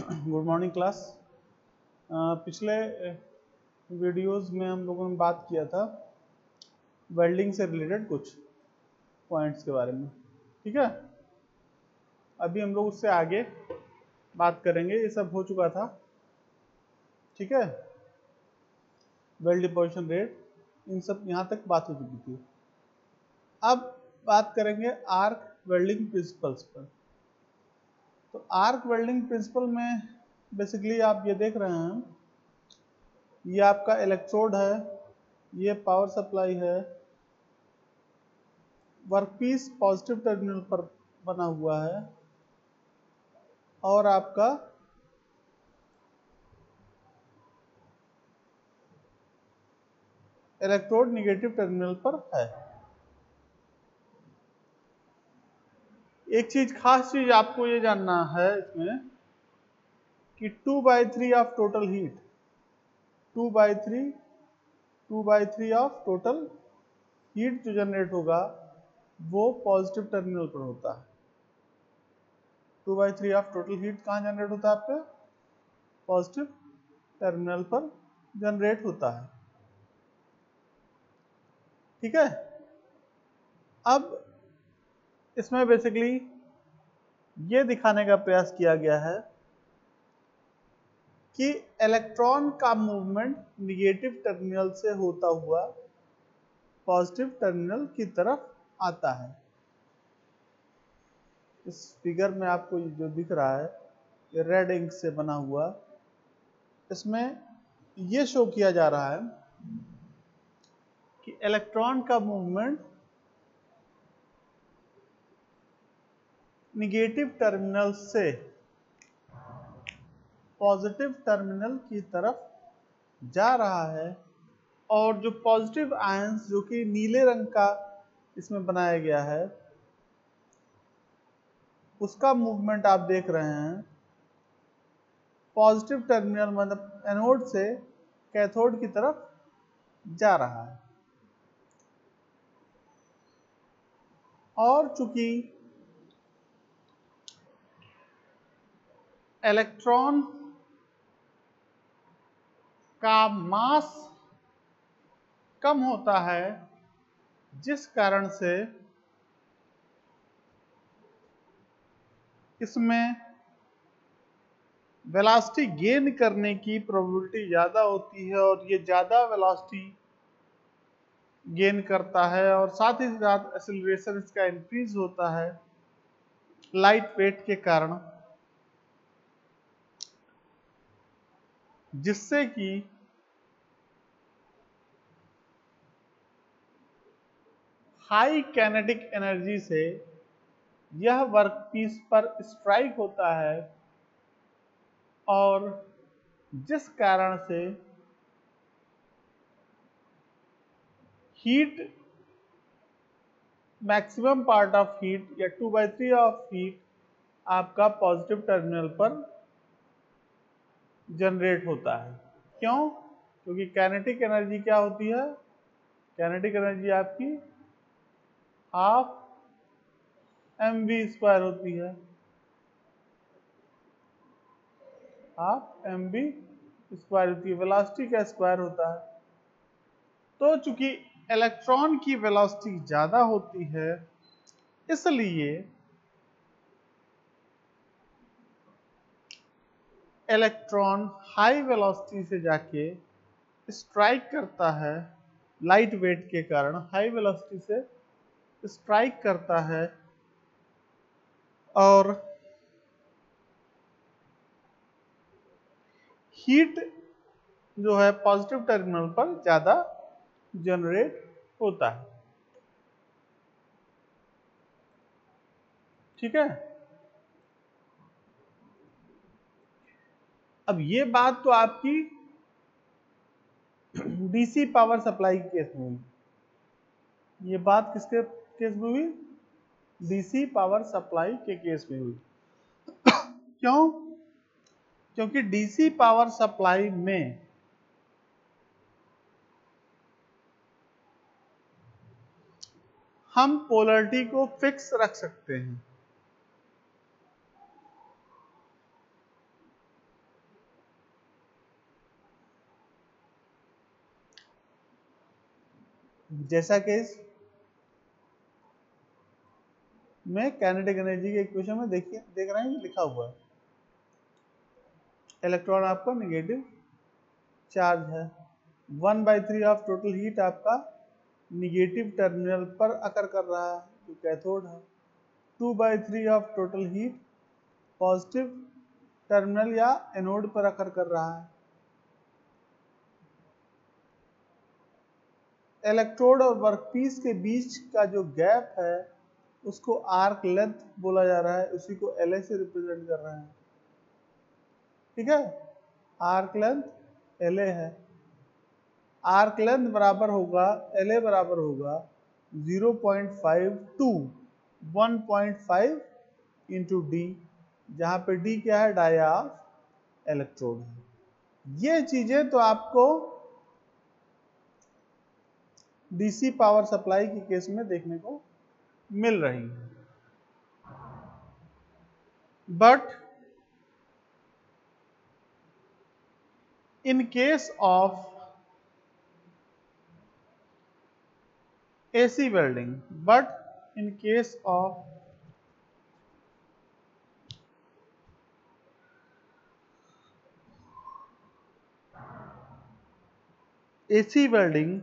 Good morning class. पिछले videos में हम लोगों ने बात किया था वेल्डिंग से रिलेटेड कुछ पॉइंट्स के बारे में, ठीक है। अभी हम लोग उससे आगे बात करेंगे। ये सब हो चुका था, ठीक है। वेल्ड डिपोजिशन रेट, इन सब यहाँ तक बात हो चुकी थी। अब बात करेंगे आर्क वेल्डिंग प्रिंसिपल्स पर। तो आर्क वेल्डिंग प्रिंसिपल में बेसिकली आप ये देख रहे हैं, ये आपका इलेक्ट्रोड है, ये पावर सप्लाई है, वर्कपीस पॉजिटिव टर्मिनल पर बना हुआ है और आपका इलेक्ट्रोड निगेटिव टर्मिनल पर है। एक चीज, खास चीज आपको ये जानना है इसमें कि 2/3 of total heat, 2/3 of total heat जो जनरेट होगा वो पॉजिटिव टर्मिनल पर होता है। 2/3 ऑफ टोटल हीट कहाँ जनरेट होता है? आपके पॉजिटिव टर्मिनल पर जनरेट होता है, ठीक है। अब इसमें बेसिकली ये दिखाने का प्रयास किया गया है कि इलेक्ट्रॉन का मूवमेंट निगेटिव टर्मिनल से होता हुआ पॉजिटिव टर्मिनल की तरफ आता है। इस फिगर में आपको जो दिख रहा है ये रेड इंक से बना हुआ, इसमें ये शो किया जा रहा है कि इलेक्ट्रॉन का मूवमेंट निगेटिव टर्मिनल से पॉजिटिव टर्मिनल की तरफ जा रहा है और जो पॉजिटिव आयंस जो कि नीले रंग का इसमें बनाया गया है उसका मूवमेंट आप देख रहे हैं पॉजिटिव टर्मिनल मतलब एनोड से कैथोड की तरफ जा रहा है। और चूंकि इलेक्ट्रॉन का मास कम होता है, जिस कारण से इसमें वेलोसिटी गेन करने की प्रोबेबिलिटी ज़्यादा होती है और ये ज़्यादा वेलोसिटी गेन करता है और साथ ही साथ एक्सेलरेशन इसका इंक्रीज होता है लाइट वेट के कारण, जिससे कि हाई काइनेटिक एनर्जी से यह वर्कपीस पर स्ट्राइक होता है और जिस कारण से heat, maximum part of heat या 2/3 ऑफ हीट आपका पॉजिटिव टर्मिनल पर जनरेट होता है। क्यों? क्योंकि काइनेटिक एनर्जी क्या होती है? काइनेटिक एनर्जी आपकी हाफ mv² होती है, हाफ mv² होती है, वेलोसिटी का स्क्वायर होता है। तो चूंकि इलेक्ट्रॉन की वेलोसिटी ज्यादा होती है, इसलिए इलेक्ट्रॉन हाई वेलोसिटी से जाके स्ट्राइक करता है, लाइट वेट के कारण हाई वेलोसिटी से स्ट्राइक करता है और हीट जो है पॉजिटिव टर्मिनल पर ज्यादा जनरेट होता है, ठीक है। अब ये बात तो आपकी डीसी पावर सप्लाई के केस में हुई। ये बात किसके केस में हुई? डीसी पावर सप्लाई के केस में हुई। क्यों? क्योंकि डीसी पावर सप्लाई में हम पोलैरिटी को फिक्स रख सकते हैं। जैसा कि इस में काइनेटिक एनर्जी के इक्वेशन में देखिए, देख रहे हैं लिखा हुआ है, इलेक्ट्रॉन आपका नेगेटिव चार्ज है, 1/3 ऑफ टोटल हीट आपका निगेटिव टर्मिनल पर अकर कर रहा है जो कैथोड है, 2/3 of total heat positive terminal या एनोड पर अकर कर रहा है। इलेक्ट्रोड और वर्कपीस के बीच का जो गैप है उसको आर्क लेंथ बोला जा रहा है, उसी को LA से रिप्रेजेंट कर रहे हैं। ठीक है, आर्क लेंथ LA है। आर्क लेंथ बराबर होगा, LA बराबर होगा 0.52 1.5 इंटू डी, जहां पे डी क्या है, डाया ऑफ इलेक्ट्रोड है। ये चीजें तो आपको डीसी पावर सप्लाई के केस में देखने को मिल रही है, but in case of AC welding, but in case of AC welding,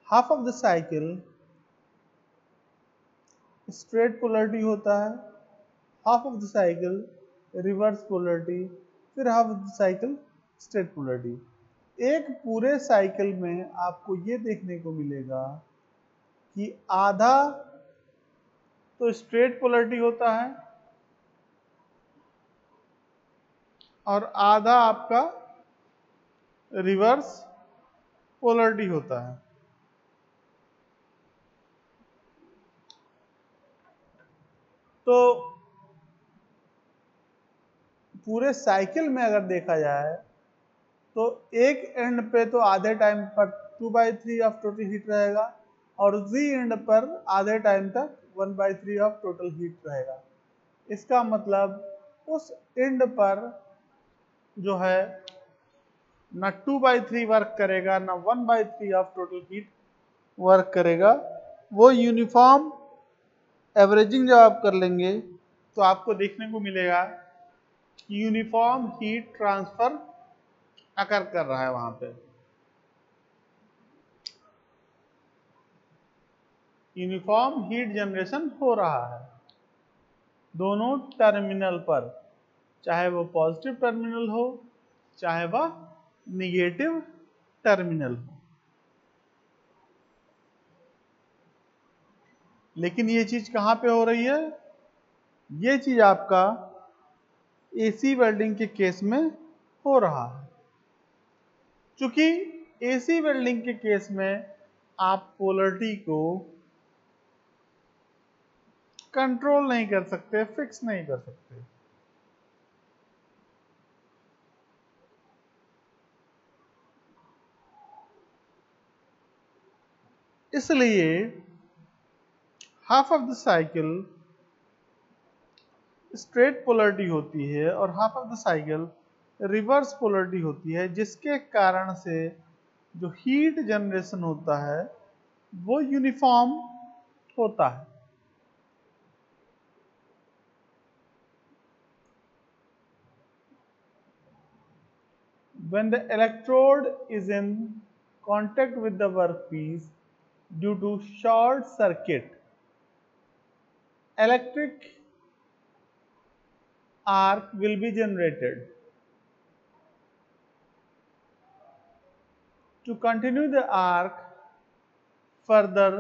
half of the cycle straight polarity होता है, half of the cycle reverse polarity, फिर half of the cycle straight polarity. एक पूरे साइकिल में आपको ये देखने को मिलेगा कि आधा तो स्ट्रेट पोलरिटी होता है और आधा आपका रिवर्स पोलरिटी होता है। तो पूरे साइकिल में अगर देखा जाए तो एक एंड पे तो आधे टाइम पर 2/3 ऑफ टोटल हीट रहेगा और उसी एंड पर आधे टाइम तक 1/3 ऑफ टोटल हीट रहेगा। इसका मतलब उस एंड पर जो है ना 2/3 वर्क करेगा ना 1/3 ऑफ टोटल हीट वर्क करेगा। वो यूनिफॉर्म एवरेजिंग जब आप कर लेंगे तो आपको देखने को मिलेगा कि यूनिफॉर्म हीट ट्रांसफर अकर कर रहा है, वहां पे यूनिफॉर्म हीट जनरेशन हो रहा है दोनों टर्मिनल पर, चाहे वो पॉजिटिव टर्मिनल हो चाहे वह निगेटिव टर्मिनल हो। लेकिन ये चीज कहां पे हो रही है, ये चीज आपका एसी वेल्डिंग के केस में हो रहा है। क्योंकि एसी वेल्डिंग के केस में आप पोलरिटी को कंट्रोल नहीं कर सकते, फिक्स नहीं कर सकते। इसलिए half of the cycle straight polarity होती है और half of the cycle reverse polarity होती है, जिसके कारण से जो हीट जनरेशन होता है वो यूनिफॉर्म होता है। When the electrode is in contact with the workpiece due to short circuit, electric arc will be generated. To continue the arc further,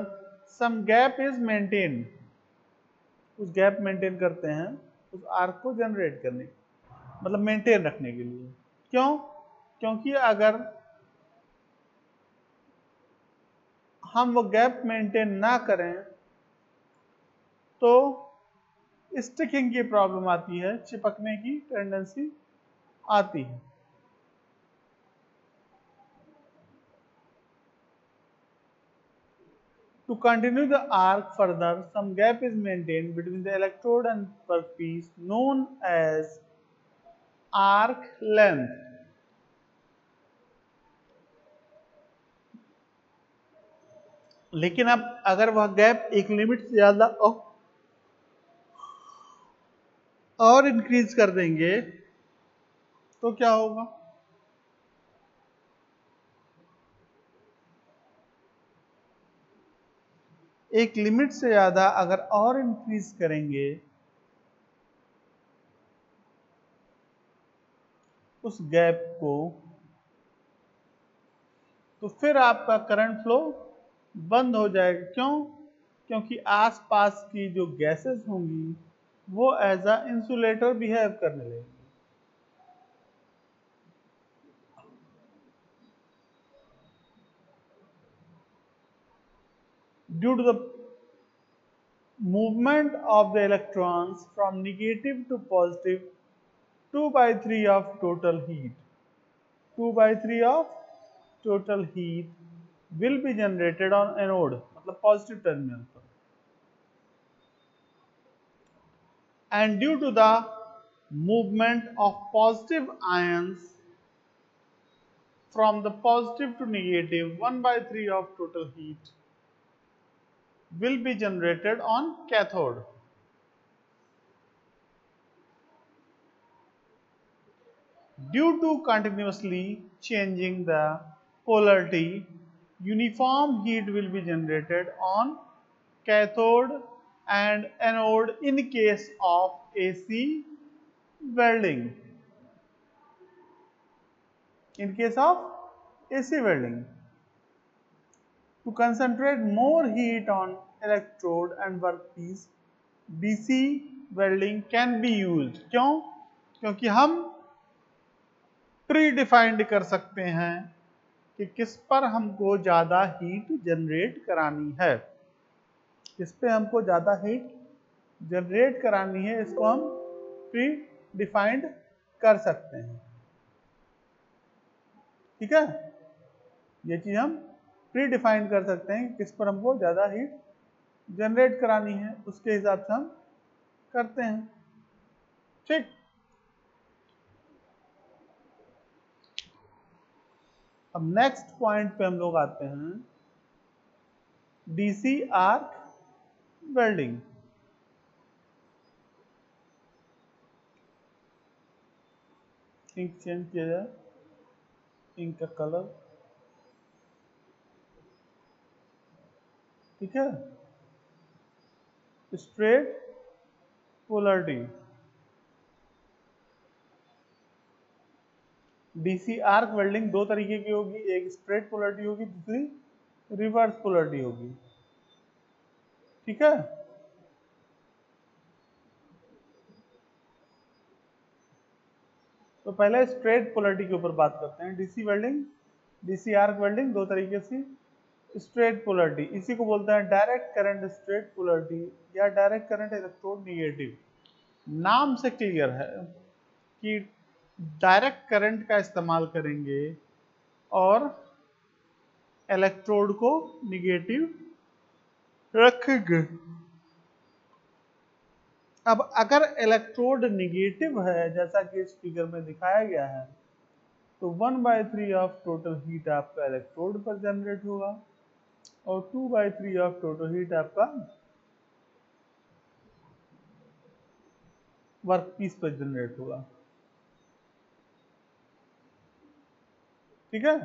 some gap is maintained. उस गैप मेंटेन करते हैं उस arc को generate करने, मतलब maintain रखने के लिए। क्यों? क्योंकि अगर हम वो गैप मेंटेन ना करें तो स्टिकिंग की प्रॉब्लम आती है, चिपकने की टेंडेंसी आती है। To continue the arc further, some gap is maintained between the electrode and workpiece known as arc length. लेकिन अब अगर वह गैप एक लिमिट से ज्यादा और इंक्रीज कर देंगे तो क्या होगा? एक लिमिट से ज्यादा अगर और इंक्रीज करेंगे उस गैप को, तो फिर आपका करंट फ्लो बंद हो जाएगा। क्यों? क्योंकि आसपास की जो गैसेस होंगी वो एज अ इंसुलेटर बिहेव करने लगेंगी। Due to the movement of the electrons from negative to positive, 2/3 of total heat, 2/3 of total heat will be generated on anode, मतलब positive terminal पर, and due to the movement of positive ions from the positive to negative, 1/3 of total heat will be generated on cathode. Due to continuously changing the polarity, uniform heat will be generated on cathode and anode in case of AC welding. In case of AC welding, to concentrate more heat on electrode and workpiece, DC welding can be used. क्यों? क्योंकि हम pre defined कर सकते हैं कि किस पर हमको ज़्यादा हीट जनरेट करानी है, किस पे हमको ज़्यादा हीट जनरेट करानी है, इसको हम प्री डिफाइंड कर सकते हैं। ठीक है, ये चीज़ हम प्री डिफाइन कर सकते हैं कि किस पर हमको ज़्यादा हीट जनरेट करानी है, उसके हिसाब से हम करते हैं। ठीक, अब नेक्स्ट पॉइंट पे हम लोग आते हैं, DC arc welding. Ink change किया जाए, इंक का कलर। ठीक है, straight polarity, DC arc welding दो तरीके की होगी, एक स्ट्रेट पोलरिटी होगी, दूसरी रिवर्स पोलरिटी होगी। ठीक है, तो पहले स्ट्रेट पोलरिटी के ऊपर बात करते हैं। DC welding, DC arc welding दो तरीके से, स्ट्रेट पोलरिटी इसी को बोलते हैं डायरेक्ट करंट स्ट्रेट पोलरिटी या डायरेक्ट करंट इलेक्ट्रोड नेगेटिव। नाम से क्लियर है कि डायरेक्ट करंट का इस्तेमाल करेंगे और इलेक्ट्रोड को निगेटिव रखेंगे। अब अगर इलेक्ट्रोड निगेटिव है जैसा कि इस फिगर में दिखाया गया है, तो 1/3 ऑफ टोटल हीट आपका इलेक्ट्रोड पर जनरेट होगा और 2/3 ऑफ टोटल हीट आपका वर्कपीस पर जनरेट होगा। ठीक है,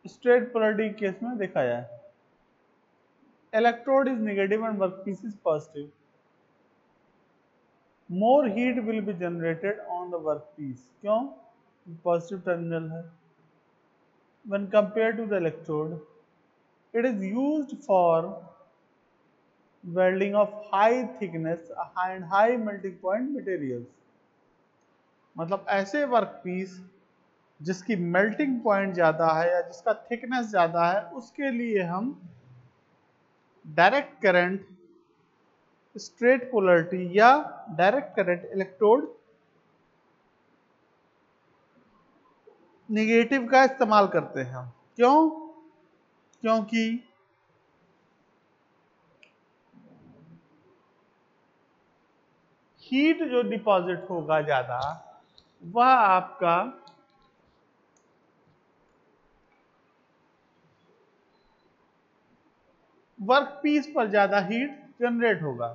स्ट्रेट पोलरिटी केस में देखा जाए, electrode is negative and workpiece is positive, more heat will be generated on the workpiece. क्यों? पॉजिटिव टर्मिनल है। when compared to the electrode, it is used for welding of high thickness and high melting point materials. मतलब ऐसे workpiece जिसकी melting point ज़्यादा है या जिसका thickness ज़्यादा है, उसके लिए हम डायरेक्ट करंट स्ट्रेट पोलरिटी या डायरेक्ट करंट इलेक्ट्रोड नेगेटिव का इस्तेमाल करते हैं हम। क्यों? क्योंकि हीट जो डिपॉजिट होगा ज्यादा, वह आपका वर्क पीस पर ज्यादा हीट जनरेट होगा।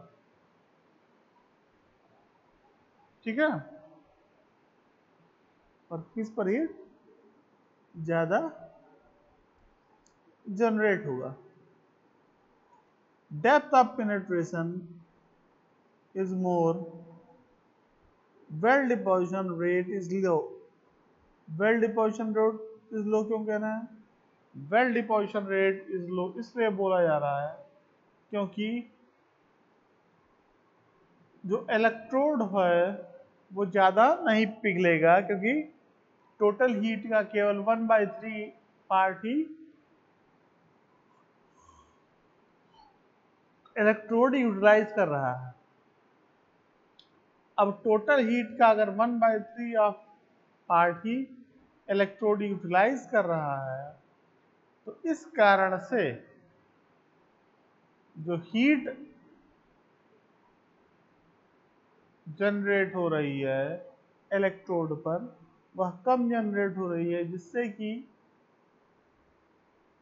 ठीक है, वर्क पीस पर हीट ज्यादा जनरेट होगा। Depth of penetration is more, well deposition rate is low। well deposition rate is low क्यों कहना है? well deposition rate is low इसलिए बोला जा रहा है क्योंकि जो इलेक्ट्रोड है वो ज़्यादा नहीं पिघलेगा, क्योंकि टोटल हीट का केवल 1/3 पार्ट ही इलेक्ट्रोड यूटिलाइज कर रहा है। अब टोटल हीट का अगर 1/3 ऑफ पार्ट ही इलेक्ट्रोड यूटिलाइज कर रहा है, तो इस कारण से जो हीट जनरेट हो रही है इलेक्ट्रोड पर, वह कम जनरेट हो रही है, जिससे कि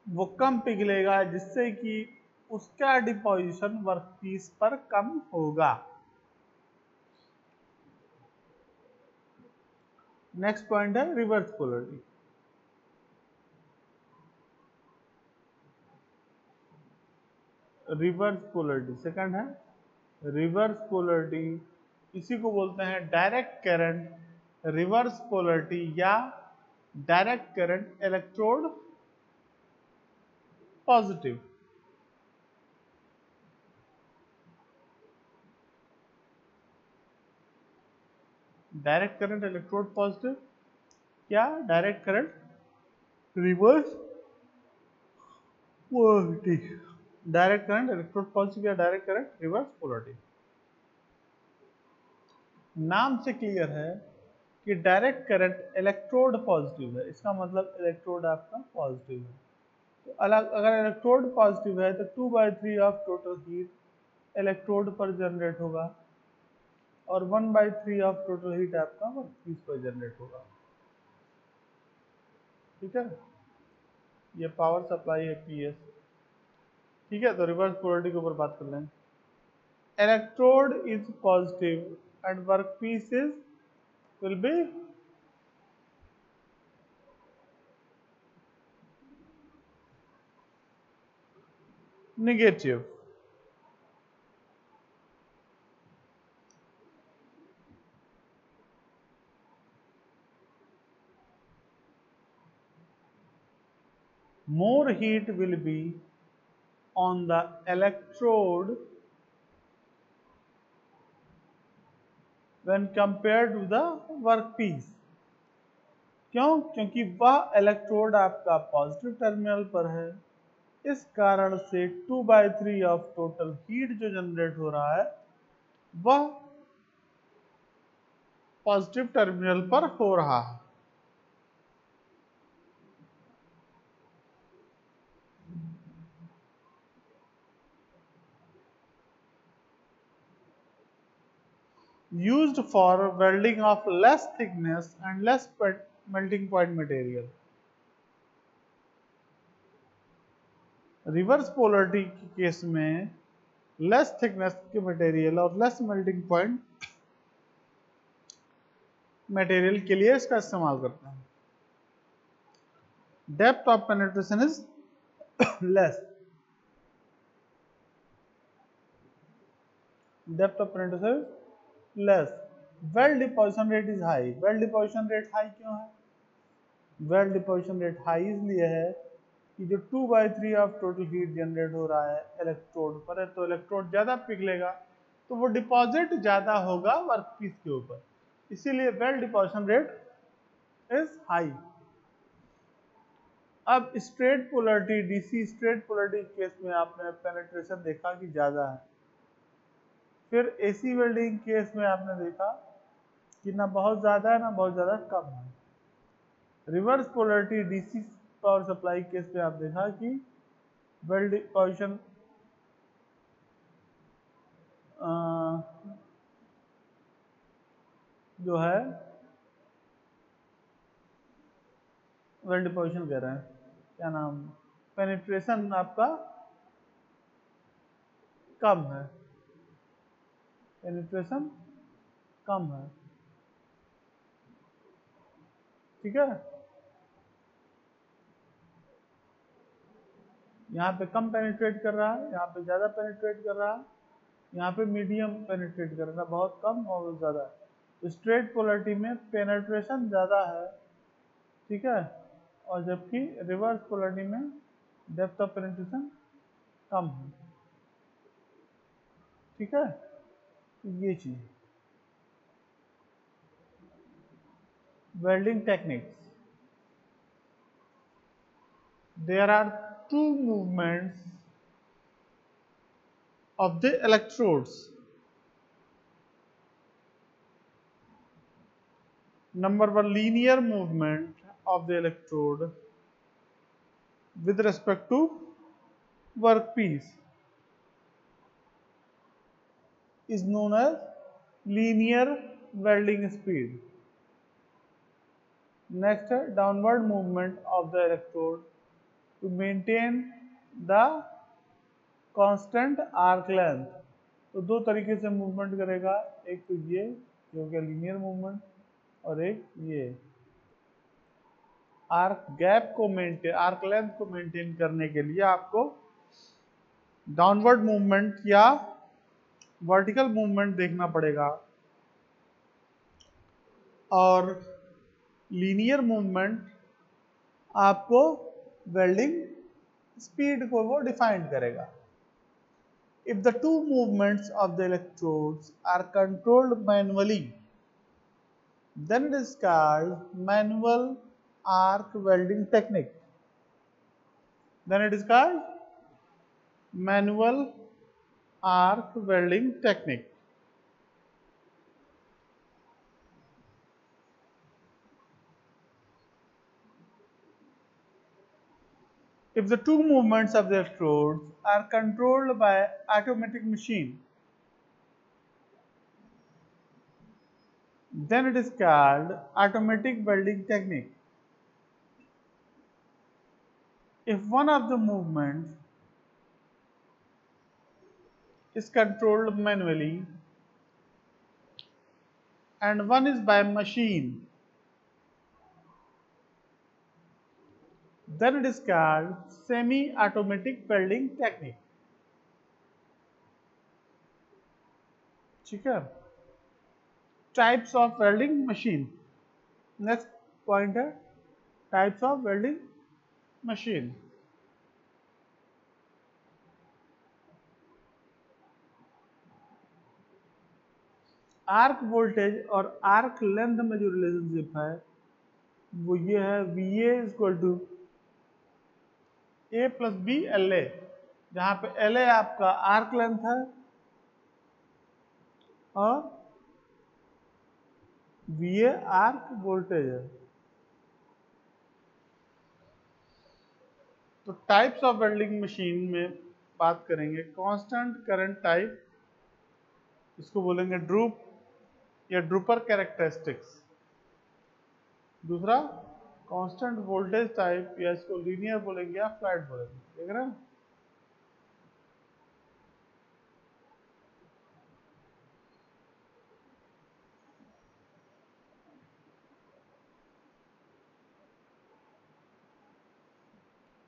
वो कम पिघलेगा, जिससे कि उसका डिपोजिशन वर्कपीस पर कम होगा। नेक्स्ट पॉइंट है reverse polarity. Reverse polarity second है रिवर्स पोलरिटी। इसी को बोलते हैं डायरेक्ट करंट रिवर्स पोलरिटी या direct current electrode positive. Direct current electrode positive क्या direct current reverse polarity. Direct current electrode positive या डायरेक्ट करंट रिवर्स पोलरिटी। नाम से क्लियर है कि डायरेक्ट करंट इलेक्ट्रोड पॉजिटिव है, इसका मतलब इलेक्ट्रोड आपका पॉजिटिव है। तो अलग अगर इलेक्ट्रोड पॉजिटिव है तो 2/3 ऑफ टोटल हीट इलेक्ट्रोड पर जनरेट होगा और 1/3 ऑफ टोटल हीट आपका वर्कपीस पर जनरेट होगा। ठीक है, ये पावर सप्लाई है PS। ठीक है, तो रिवर्स पोलरिटी के ऊपर बात कर लें। Electrode is positive and workpiece is will be negative। More heat will be on the electrode when compared to the workpiece। क्यों? क्योंकि वह इलेक्ट्रोड आपका पॉजिटिव टर्मिनल पर है, इस कारण से 2/3 ऑफ टोटल हीट जो जनरेट हो रहा है वह पॉजिटिव टर्मिनल पर हो रहा है। Used for welding of less thickness and less melting point material। Reverse polarity के केस में लेस थिकनेस के मटेरियल और लेस मेल्टिंग पॉइंट मटेरियल के लिए इसका इस्तेमाल करते हैं। Depth of penetration is less. Depth of penetration less. Well deposition rate is high. Well deposition rate high क्यों है? वेल डिपोजिशन रेट हाई इसलिए है कि जो 2/3 ऑफ टोटल हीट जनरेट हो रहा है इलेक्ट्रोड पर है, तो इलेक्ट्रोड ज्यादा पिघलेगा, तो वो डिपॉजिट ज्यादा होगा वर्कपीस के ऊपर, इसीलिए weld deposition rate is high. अब straight polarity DC straight polarity case में आपने पेनिट्रेशन देखा कि ज्यादा है, फिर एसी वेल्डिंग केस में आपने देखा कि ना बहुत ज्यादा है ना बहुत ज्यादा कम है। Reverse polarity DC power supply case पे आप देखा कि वेल पोजीशन जो है वेल डिपोजिशन कह रहे हैं, क्या नाम, पेनिट्रेशन आपका कम है, पेनिट्रेशन कम है, ठीक है। यहाँ पे कम पेनिट्रेट कर रहा है, यहाँ पे ज़्यादा पेनिट्रेट कर रहा है, यहाँ पे मीडियम पेनिट्रेट कर रहा है, बहुत कम और ज़्यादा। तो स्ट्रेट पोलरिटी में पेनिट्रेशन ज़्यादा है, ठीक है, और जबकि रिवर्स पोलरिटी में डेप्थ ऑफ पेनिट्रेशन कम है, ठीक है। ये चीज़ welding techniques, there are two movements of the electrodes. Number one, linear movement of the electrode with respect to workpiece is known as linear welding speed. Next, downward movement of the electrode to maintain the constant arc length. तो दो तरीके से movement करेगा, एक तो ये जो कि लीनियर मूवमेंट, और एक ये आर्क गैप को मेंटेन, आर्क लेंथ को मेंटेन करने के लिए आपको डाउनवर्ड मूवमेंट या वर्टिकल मूवमेंट देखना पड़ेगा, और लीनियर मूवमेंट आपको वेल्डिंग स्पीड को वो डिफाइन करेगा। If the two movements of the electrodes are controlled manually, then it is called manual arc welding technique. Then it is called manual arc welding technique. If the two movements of the electrodes are controlled by automatic machine, then it is called automatic welding technique. If one of the movements is controlled manually and one is by machine, then it is called semi-automatic welding technique. ठीक है। Types of welding machine. Next point है types of welding machine. Arc voltage और arc length में जो relationship है वो ये है, VA equal to A plus B LA, जहाँ पे LA आपका आर्क लेंथ है और VA आर्क वोल्टेज है। तो टाइप्स ऑफ वेल्डिंग मशीन में बात करेंगे, कांस्टेंट करंट टाइप, इसको बोलेंगे ड्रूप या ड्रूपर कैरेक्टरिस्टिक्स। दूसरा कांस्टेंट वोल्टेज टाइप, या इसको लीनियर बोलेंगे या फ्लैट बोलेंगे, देख रहे हैं।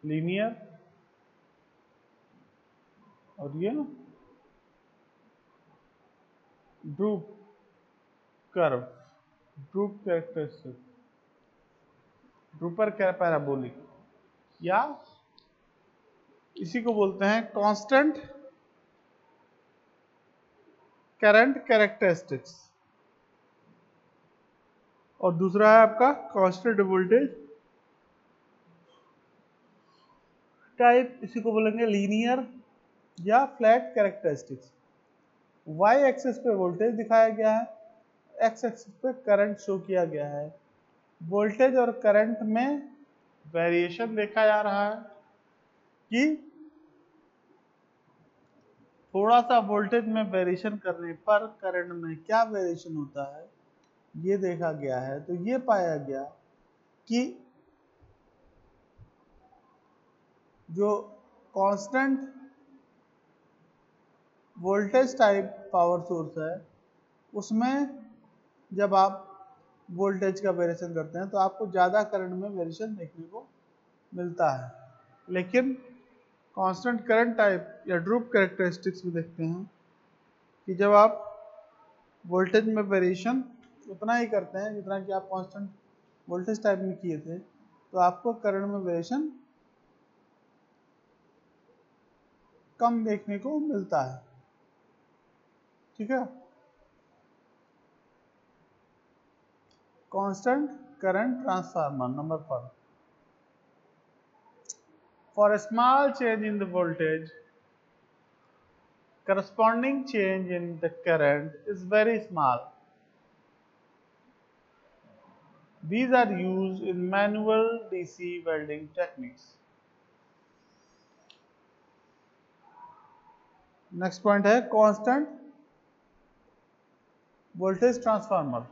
लीनियर और ये droop curve, droop characteristic, drooper parabolic, या इसी को बोलते हैं कांस्टेंट करंट कैरेक्टरिस्टिक्स, और दूसरा है आपका कांस्टेंट वोल्टेज टाइप, इसी को बोलेंगे लीनियर या फ्लैट कैरेक्टरिस्टिक्स। वाई एक्सिस पे वोल्टेज दिखाया गया है, एक्स एक्सिस पे करंट शो किया गया है। वोल्टेज और करंट में वेरिएशन देखा जा रहा है कि थोड़ा सा वोल्टेज में वेरिएशन करने पर करंट में क्या वेरिएशन होता है ये देखा गया है। तो ये पाया गया कि जो constant voltage type power source है उसमें जब आप वोल्टेज का वेरिएशन करते हैं तो आपको ज़्यादा करंट में वेरिएशन देखने को मिलता है। लेकिन कांस्टेंट करंट टाइप या ड्रूप कैरेक्टरिस्टिक्स में देखते हैं कि जब आप वोल्टेज में वेरिएशन उतना ही करते हैं जितना कि आप कांस्टेंट वोल्टेज टाइप में किए थे तो आपको करंट में वेरिएशन कम देखने को मिलता है। ठीक है, constant current transformer number 4, for a small change in the voltage, corresponding change in the current is very small. These are used in manual DC welding techniques. Next point है constant voltage transformer.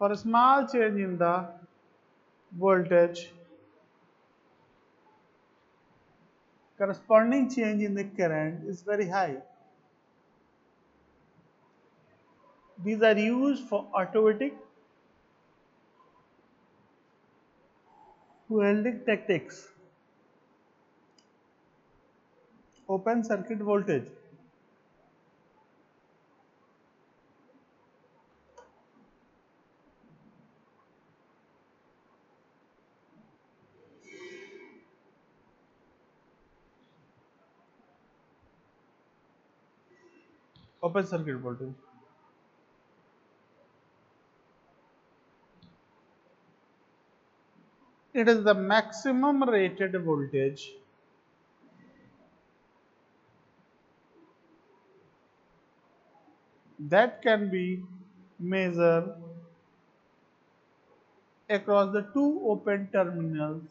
For a small change in the voltage, corresponding change in the current is very high. These are used for automatic welding techniques. Open circuit voltage. Open circuit voltage. It is the maximum rated voltage that can be measured across the two open terminals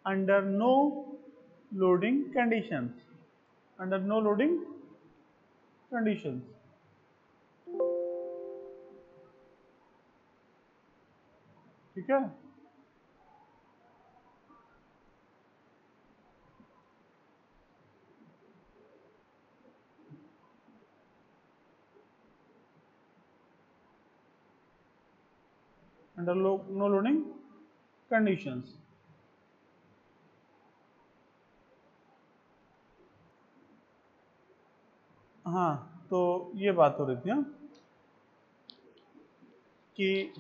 under no loading conditions. Under no loading conditions. ठीक है, under no loading conditions. हाँ, तो ये बात हो रही थी ना कि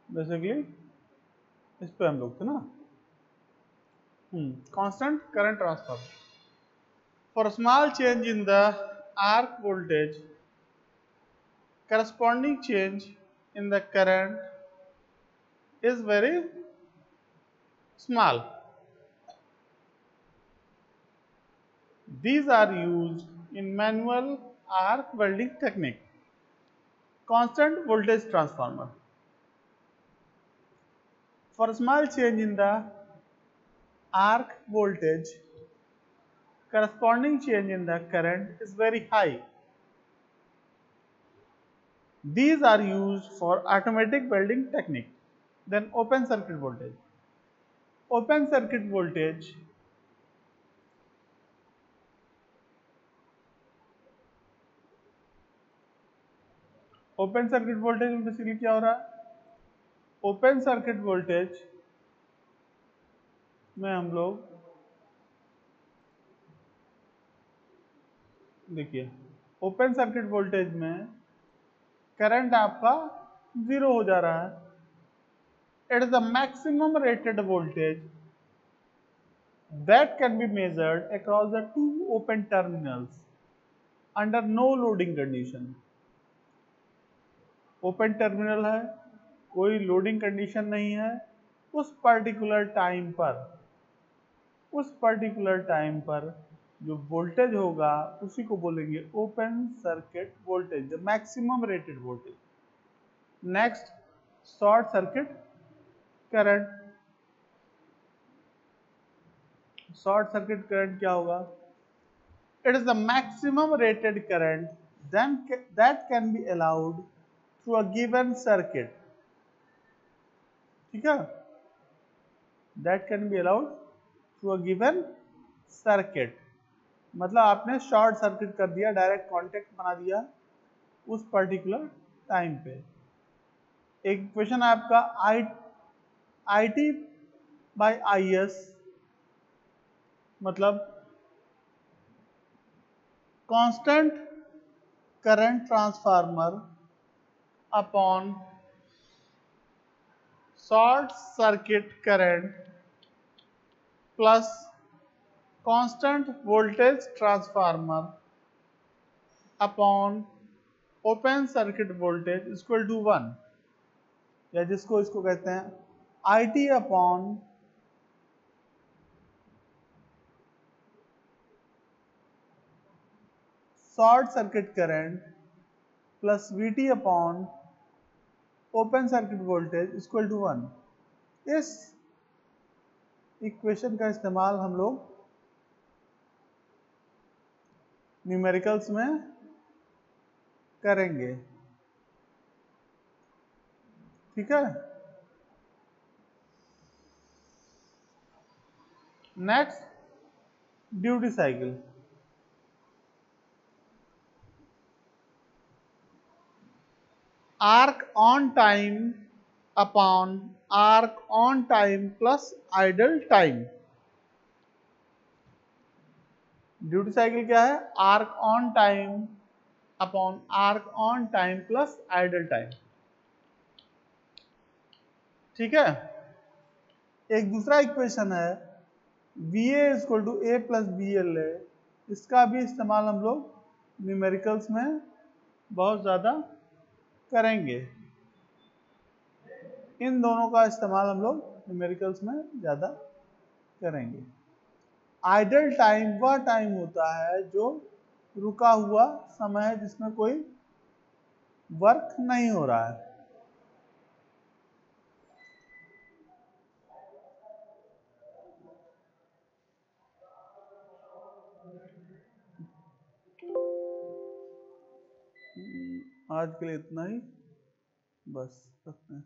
बेसिकली इस पे हम लोग थे ना। Constant current transfer for small change in the arc voltage corresponding change in the current is very small. These are used in manual arc welding technique. Constant voltage transformer. For small change in the arc voltage, corresponding change in the current is very high. These are used for automatic welding technique. Then open circuit voltage. Open circuit voltage में basically क्या हो रहा है? Open circuit voltage में हम लोग देखिए, open circuit voltage में करंट आपका 0 हो जा रहा है। It is the maximum rated voltage that can be measured across the two open terminals under no loading condition. Open terminal है, कोई लोडिंग कंडीशन नहीं है, उस पर्टिकुलर टाइम पर जो वोल्टेज होगा उसी को बोलेंगे open circuit voltage, the maximum rated voltage. Next, short circuit current. Short circuit current क्या होगा? It is the maximum rated current then that can be allowed through a given circuit। ठीक है, that can be allowed through a given circuit। मतलब आपने short circuit कर दिया, direct contact बना दिया उस पर्टिकुलर टाइम पे। एक क्वेश्चन है आपका I T by I S, मतलब constant current transformer upon short circuit current plus constant voltage transformer upon open circuit voltage equal to 1, या जिसको इसको कहते हैं I T upon short circuit current plus V T upon open circuit voltage equal to 1। इस equation का इस्तेमाल हम लोग न्यूमेरिकल्स में करेंगे। ठीक है, next, duty cycle. Arc on time upon arc on time plus idle time. Duty cycle क्या है? Arc on time upon arc on time plus idle time. ठीक है, एक दूसरा इक्वेशन है VA equal to A plus B L है, इसका भी इस्तेमाल हम लोग न्यूमेरिकल्स में बहुत ज़्यादा करेंगे। इन दोनों का इस्तेमाल हम लोग न्यूमेरिकल्स में ज़्यादा करेंगे। आइडल टाइम वह टाइम होता है जो रुका हुआ समय है, जिसमें कोई वर्क नहीं हो रहा है। आज के लिए इतना ही, बस रखते हैं।